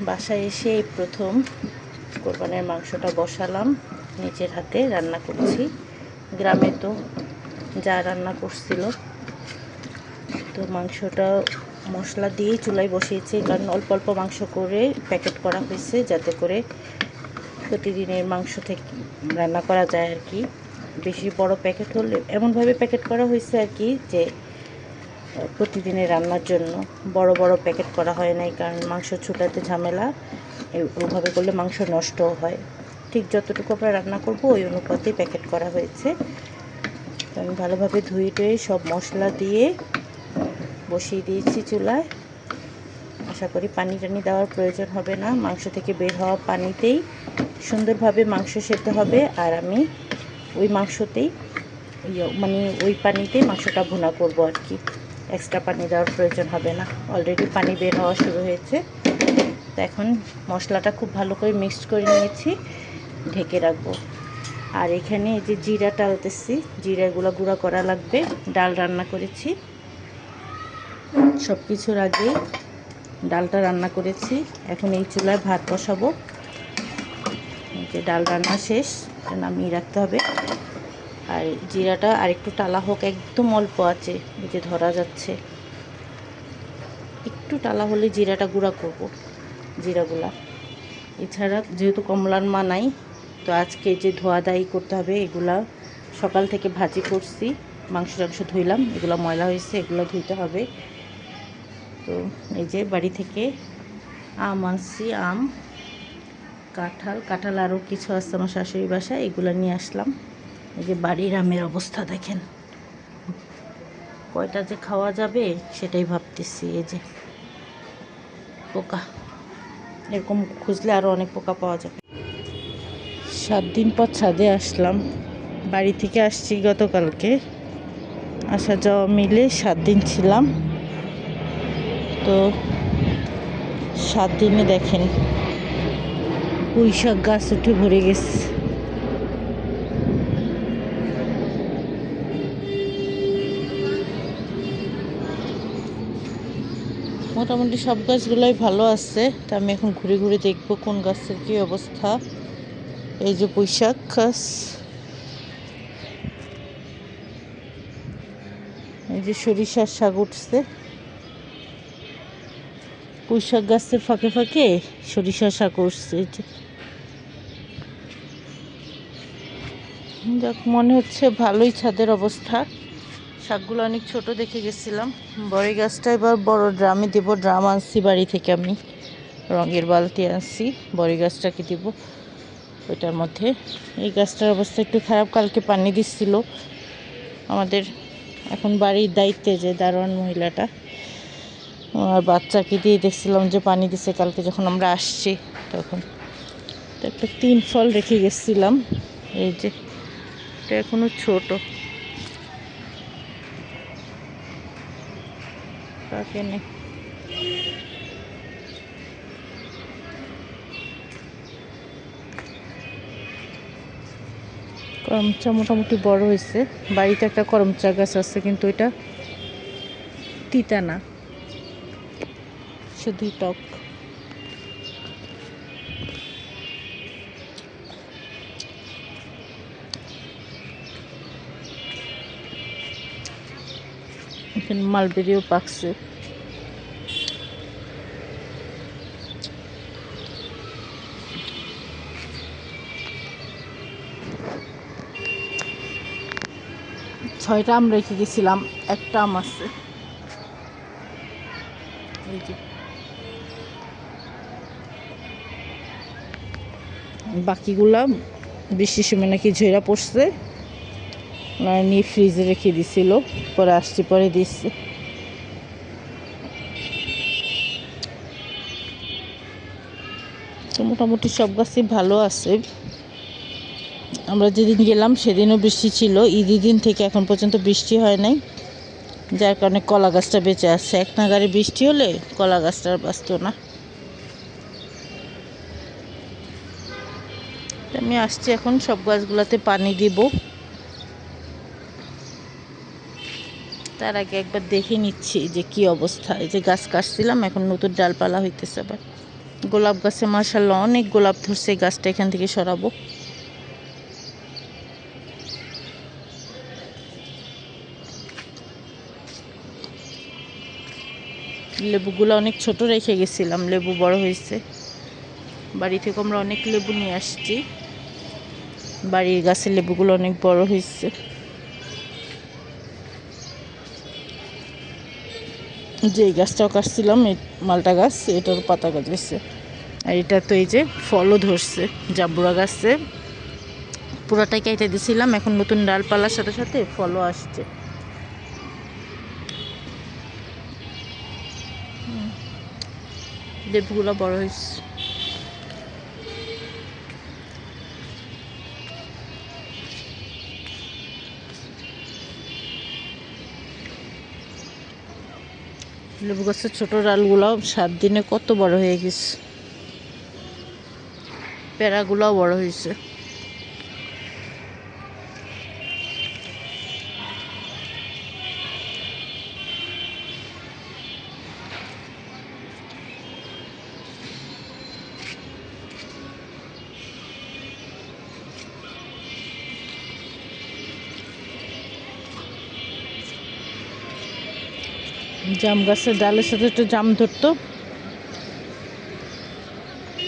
বাসায় এসে এই প্রথম কোরবানির মাংসটা বসালাম, নিজের হাতে রান্না করছি। গ্রামে তো যা রান্না করছিল, তো মাংসটা মশলা দিয়েই চুলায় বসিয়েছি, কারণ অল্প অল্প মাংস করে প্যাকেট করা হয়েছে, যাতে করে প্রতিদিনের মাংস থেকে রান্না করা যায় আর কি। বেশি বড় প্যাকেট হলে এমনভাবে প্যাকেট করা হয়েছে আর কি, যে প্রতিদিনের রান্নার জন্য বড় বড় প্যাকেট করা হয় নাই, কারণ মাংস ছুটাতে ঝামেলা, ওইভাবে করলে মাংস নষ্টও হয়। ঠিক যতটুকু আমরা রান্না করব ওই অনুপাতেই প্যাকেট করা হয়েছে। আমি ভালোভাবে ধুয়ে টুয়ে সব মশলা দিয়ে বসিয়ে দিয়েছি চুলায়। আশা করি পানি টানি দেওয়ার প্রয়োজন হবে না, মাংস থেকে বের হওয়া পানিতেই সুন্দরভাবে মাংস সেদ্ধ হবে। আর আমি ওই মাংসতেই মানে ওই পানিতেই মাংসটা ভুনা করব আর কি, এক্সট্রা পানি দেওয়ার প্রয়োজন হবে না। অলরেডি পানি বের হওয়া শুরু হয়েছে। তো এখন মশলাটা খুব ভালো করে মিক্সড করে নিয়েছি, ঢেকে রাখবো। আর এখানে এই যে জিরা টালতেছি, জিরাগুলো গুঁড়া করা লাগবে। ডাল রান্না করেছি, সব কিছুর আগে ডালটা রান্না করেছি। এখন এই চুলায় ভাত বসাবো। এই যে ডাল রান্না শেষ, নামিয়ে রাখতে হবে। আর জিরাটা আরেকটু টালা হোক, একদম অল্প আছে, এই যে ধরা যাচ্ছে। একটু টালা হলে জিরাটা গুঁড়া করব, জিরাগুলা। এছাড়া যেহেতু কমলার মা নাই, তো আজকে যে ধোয়া দায়ী করতে হবে, এগুলা সকাল থেকে ভাজি করছি, মাংস টাংস ধুইলাম, এগুলো ময়লা হয়েছে, এগুলো ধুইতে হবে। তো এই যে বাড়ি থেকে আম আনছি, আম, কাঁঠাল আরও কিছু আছে আমার শাশুড়ি বাসায়, এগুলো নিয়ে আসলাম। এই যে বাড়ির আমের অবস্থা দেখেন, কয়টা যে খাওয়া যাবে সেটাই ভাবতেছি। এই যে পোকা, এরকম খুঁজলে আরও অনেক পোকা পাওয়া যাবে। 7 দিন পর ছাদে আসলাম, বাড়ি থেকে আসছি গতকালকে, আসা যাওয়া মিলে 7 দিন ছিলাম। তো 7 দিনে দেখেন পুঁই শাক গাছ উঠে ভরে গেছে। মোটামুটি সব গাছগুলোই ভালো আছে। তা আমি এখন ঘুরে ঘুরে দেখবো কোন গাছের কী অবস্থা। এই যে পুঁই শাক গাছ, এই যে সরিষার শাক উঠছে। পুঁই শাক গাছের ফাঁকে ফাঁকে সরিষার শাক উঠছে। যাক, মনে হচ্ছে ভালোই ছাদের অবস্থা। শাকগুলো অনেক ছোট দেখে গেছিলাম। বড়ি গাছটা এবার বড় ড্রামে দেবো, ড্রাম আনছি বাড়ি থেকে, আমি রঙের বালতি আনছি, বড়ি গাছটাকে দিব ওইটার মধ্যে। এই গাছটার অবস্থা একটু খারাপ, কালকে পানি দিচ্ছিল আমাদের এখন বাড়ির দায়িত্বে যে দারোয়ান মহিলাটা, আর বাচ্চাকে দিয়ে দেখছিলাম যে পানি দিছে কালকে যখন আমরা আসছি তখন। তো একটা 3 ফল রেখে গেছিলাম, এই যে এটা এখনো ছোট, কাকে নেই। করমচা মোটামুটি বড় হয়েছে। বাড়িতে একটা করমচা গাছ আছে, কিন্তু এটা তিতা না, শুধুই টক। এখানে মালবেরিও পাকছে। ছয়টা আম রেখে গেছিলাম, একটা আম আছে। এই যে বাকিগুলা বৃষ্টির সময় নাকি ঝইরা পড়ছে, ওনারা নিয়ে ফ্রিজে রেখে দিছিল, পরে আসছি পরে দিচ্ছে। তো মোটামুটি সব গাছই ভালো আছে। আমরা যেদিন গেলাম সেদিনও বৃষ্টি ছিল, ঈদের দিন থেকে এখন পর্যন্ত বৃষ্টি হয় নাই, যার কারণে কলা গাছটা বেঁচে আছে। এক নাগারে বৃষ্টি হলে কলা গাছটা আর বাঁচত না। আমি আসছি এখন সব গাছগুলোতে পানি দিব, তার আগে একবার দেখে নিচ্ছি যে কি অবস্থা। এই যে গাছ কাটছিলাম, এখন নতুন ডালপালা হইতেছে আবার। গোলাপ গাছে মাশাআল্লাহ অনেক গোলাপ ধরছে। গাছটা এখান থেকে সরাবো। লেবুগুলো অনেক ছোট রেখে গেছিলাম, লেবু বড় হয়েছে। বাড়ি থেকে আমরা অনেক লেবু নিয়ে আসছি। বাড়ির গাছের লেবুগুলো অনেক বড় হয়েছে। যে গাছটাও কাটছিলাম, এই মালটা গাছ, এটার পাতা গজাইছে। আর এটা তো এই যে ফলও ধরছে। জাম্বুরা গাছে পুরাটাই কেটে দিয়েছিলাম, এখন নতুন ডালপালার সাথে সাথে ফলও আসছে। লেবুগুলো বড় হয়েছে। লেবু গাছের ছোট ডালগুলো 7 দিনে কত বড় হয়ে গেছে। পেয়ারাগুলোও বড় হয়েছে। জাম গাছের ডালের সাথে একটু জাম ধরতো।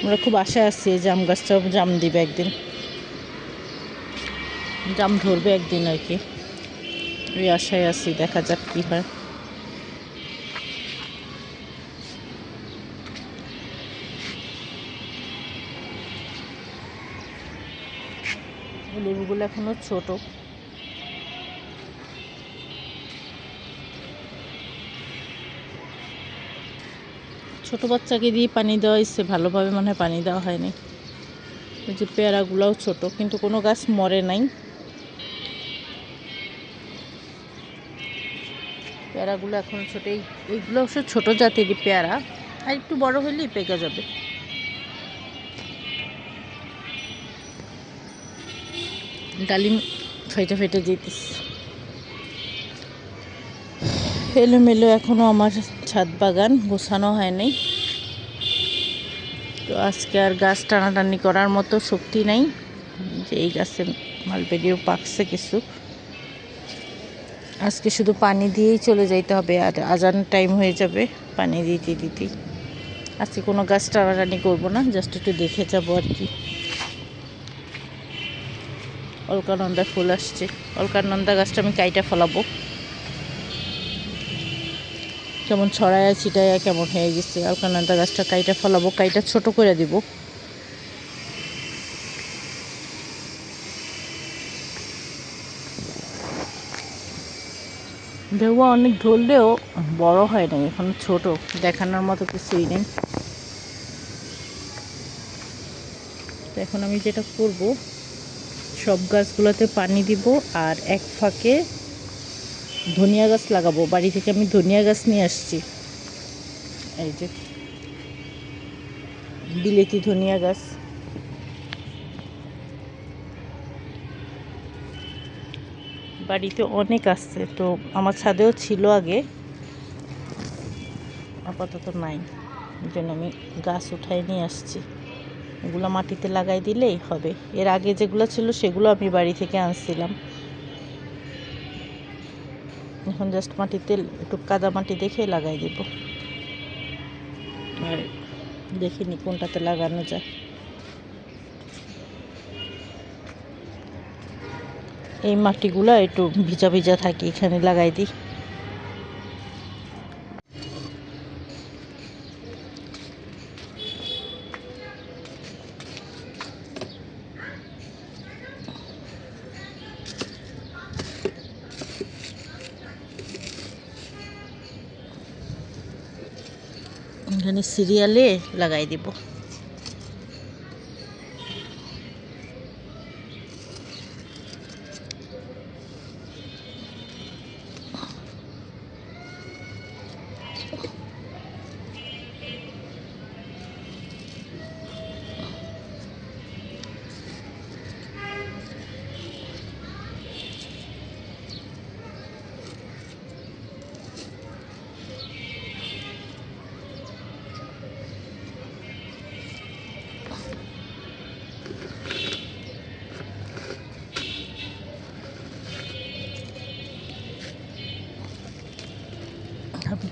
আমরা খুব আশায় আছি এই জাম গাছটা জাম দিবে একদিন, জাম ধরবে একদিন আর কি। ওই আশায় আছি, দেখা যাক কি হয়। লেবুগুলো এখনো ছোট। ছোট বাচ্চাকে দিয়ে পানি দেওয়া হয়েছে, ভালোভাবে মনে হয় পানি দেওয়া হয়নি। ওই যে পেয়ারাগুলোও ছোট, কিন্তু কোনো গাছ মরে নাই। পেয়ারাগুলো এখন ছোট। এইগুলো অবশ্য ছোট জাতেরই পেয়ারা, আর একটু বড় হলেই পেকে যাবে। ডালিম ফেটে ফেটে যেতেছে। এলোমেলো এখনো আমার ছাদ বাগান, গোছানো হয়নি। তো আজকে আর গাছ টানাটানি করার মতো শক্তি নাই। যে এই গাছে মালবেরিও পাকছে কিছু। আজকে শুধু পানি দিয়েই চলে যাইতে হবে, আর আজান টাইম হয়ে যাবে পানি দিতে দিতেই। আজকে কোনো গাছ টানাটানি করবো না, জাস্ট একটু দেখে যাবো আর কি। অলকানন্দা ফুল আসছে। অলকানন্দা গাছটা আমি কাইটা ফলাবো। কেমন ছড়ায়া ছিটায়া কেমন হয়ে গেছে। অলকানন্দা গাছটা কাইটা ফলাবো, কাইটা ছোট করে দিব। ঢেউয়া অনেক ধরলেও বড় হয় নাই, এখন ছোট, দেখানোর মতো কিছুই নেই। তো এখন আমি যেটা করব, সব গাছগুলোতে পানি দিব, আর এক ফাঁকে ধনিয়া গাছ লাগাবো। বাড়ি থেকে আমি ধনিয়া গাছ নিয়ে আসছি। এই যে বিলেতি ধনিয়া গাছ। বাড়িতে অনেক আসছে, তো আমার ছাদেও ছিল আগে, আপাতত নাই। এই জন্য আমি গাছ উঠাই নিয়ে আসছি। এগুলো মাটিতে লাগাই দিলেই হবে। এর আগে যেগুলো ছিল সেগুলো আমি বাড়ি থেকে আনছিলাম। এখন জাস্ট মাটিতে একটু কাদা মাটি দেখে লাগাই দেব। আর দেখিনি কোনটাতে লাগানো যায়। এই মাটিগুলো একটু ভিজা ভিজা থাকে, এখানে লাগাই দিই। এখানে সিরিয়ালে লাগাই দিব।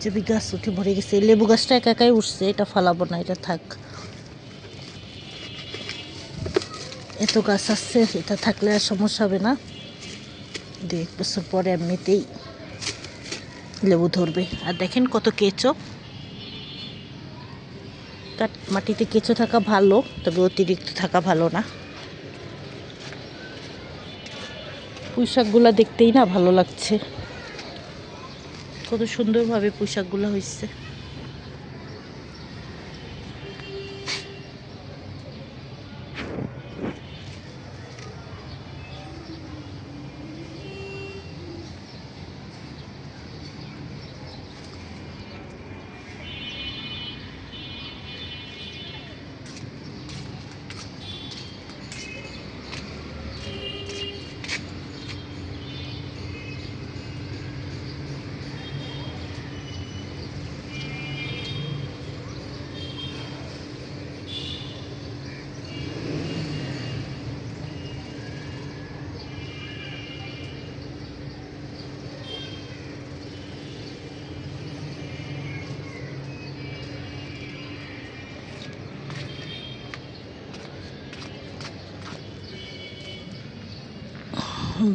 হাবিজাবি গাছ উঠে ভরে গেছে। লেবু গাছটা একা একাই উঠছে, এটা ফালাবো না, এটা থাক। এত গাছ আসছে, এটা থাকলে আর সমস্যা হবে না। 2-1 বছর পরে এমনিতেই লেবু ধরবে। আর দেখেন কত কেঁচো। মাটিতে কেঁচো থাকা ভালো, তবে অতিরিক্ত থাকা ভালো না। পুঁই শাকগুলো দেখতেই না ভালো লাগছে, কত সুন্দরভাবে পুঁই শাকগুলো হয়েছে।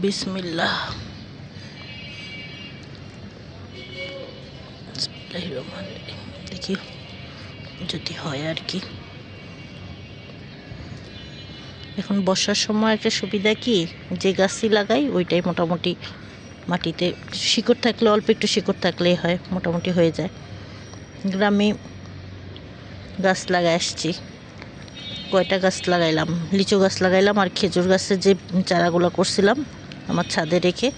বিসমিল্লাহ। দেখি যদি হয় আর কি। এখন বর্ষার সময় একটা সুবিধা কি, যে গাছই লাগাই ওইটাই মোটামুটি মাটিতে শিকড় থাকলে, অল্প একটু শিকড় থাকলেই হয়, মোটামুটি হয়ে যায়। গ্রামে গাছ লাগাই আসছি, কয়টা গাছ লাগাইলাম, লিচু গাছ লাগাইলাম আর খেজুর গাছের যে চারাগুলো করছিলাম আমার ছাদে রেখে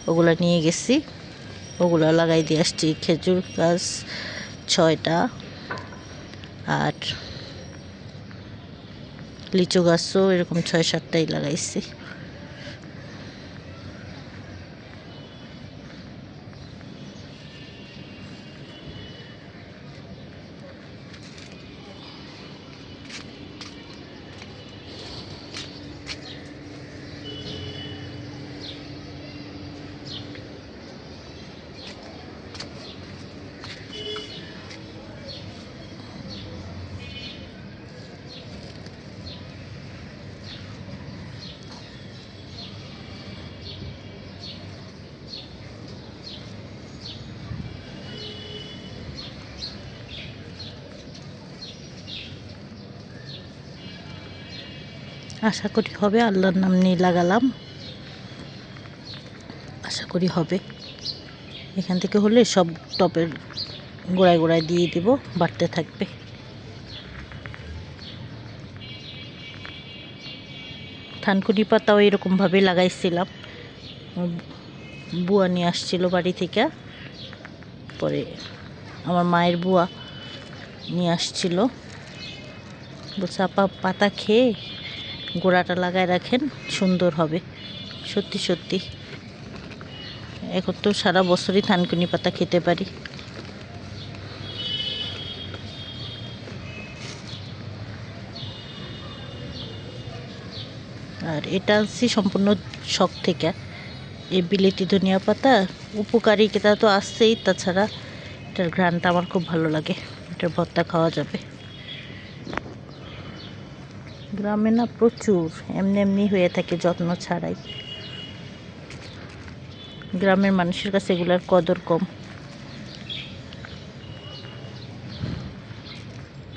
ওগুলো নিয়ে গেছি, ওগুলো লাগাই দিয়ে আসছি। খেজুর গাছ 6টা আর লিচু গাছও এরকম 6-7টাই লাগাইছি। আশা করি হবে, আল্লাহর নাম নিয়ে লাগালাম, আশা করি হবে। এখান থেকে হলে সব টবের গোড়ায় গোড়ায় দিয়ে দিব, বাড়তে থাকবে। থানকুনি পাতাও এরকমভাবে লাগাইছিলাম, বুয়া নিয়ে আসছিল বাড়ি থেকে, পরে আমার মায়ের বুয়া নিয়ে আসছিল, বলছে আপা পাতা খেয়ে গোড়াটা লাগায় রাখেন, সুন্দর হবে। সত্যি সত্যি এখন তো সারা বছরই থানকুনি পাতা খেতে পারি। আর এটা আনছি সম্পূর্ণ শখ থেকে। এই বিলেতি ধনিয়া পাতা উপকারিতা তো আসছেই, তাছাড়া এটার ঘ্রাণটা আমার খুব ভালো লাগে, এটার ভর্তা খাওয়া যাবে। গ্রামে না প্রচুর এমনি এমনি হয়ে থাকে, যত্ন ছাড়াই। গ্রামের মানুষের কাছে এগুলার কদর কম।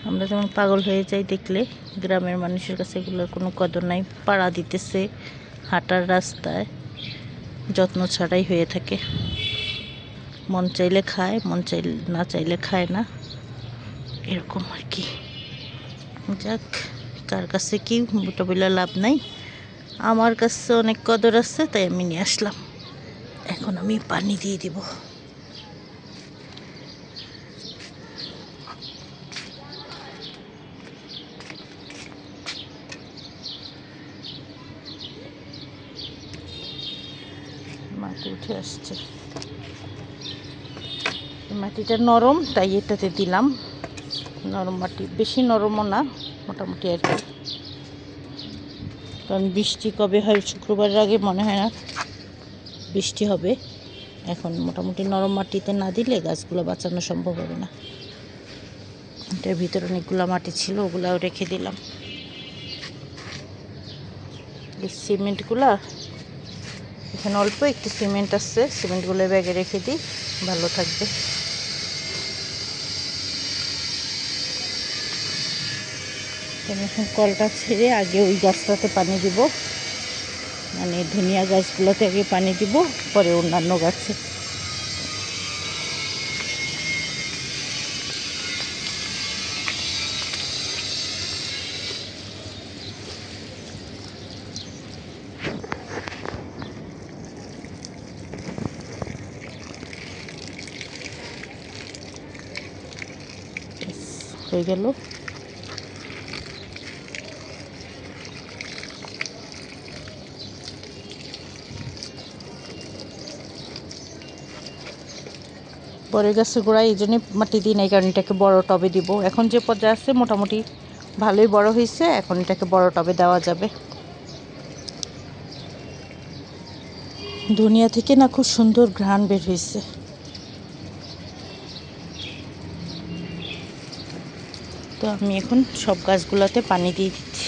আমরা যেমন পাগল হয়ে যাই দেখলে, গ্রামের মানুষের কাছে এগুলোর কোনো কদর নাই। পাড়া দিতেছে হাঁটার রাস্তায়, যত্ন ছাড়াই হয়ে থাকে। মন চাইলে খায়, মন চাইলে না চাইলে খায় না, এরকম আর কি। যাক, কার কাছে কি বুটো বলে লাভ নাই, আমার কাছে অনেক কদর আছে, তাই আমি নিয়ে আসলাম। এখন আমি পানি দিয়ে দিব। মাটি উঠে আসছে, মাটিটা নরম তাই এটাতে দিলাম। নরম মাটি, বেশি নরমও না, মোটামুটি আর কি। কারণ বৃষ্টি কবে হয়, শুক্রবারের আগে মনে হয় না বৃষ্টি হবে, এখন মোটামুটি নরম মাটিতে না দিলে গাছগুলো বাঁচানো সম্ভব হবে না। এটার ভিতরে অনেকগুলো মাটি ছিল, ওগুলাও রেখে দিলাম। এই সিমেন্টগুলা, এখানে অল্প একটু সিমেন্ট আছে, সিমেন্টগুলো ব্যাগে রেখে দিই, ভালো থাকবে। আমি এখন কলটা ছেড়ে আগে ওই গাছটাতে পানি দিব, মানে ধনিয়া গাছগুলোতে আগে পানি দিব, পরে অন্যান্য গাছে। হয়ে গেল। পরে গাছের গোড়ায় এই জন্যই মাটি দিই নাই, কারণ এটাকে বড় টবে দিব। এখন যে পর্যায়ে আছে মোটামুটি ভালোই বড় হয়েছে, এখন এটাকে বড় টবে দেওয়া যাবে। ধনিয়া থেকে না খুব সুন্দর ঘ্রাণ বের হয়েছে। তো আমি এখন সব গাছগুলোতে পানি দিয়ে দিচ্ছি।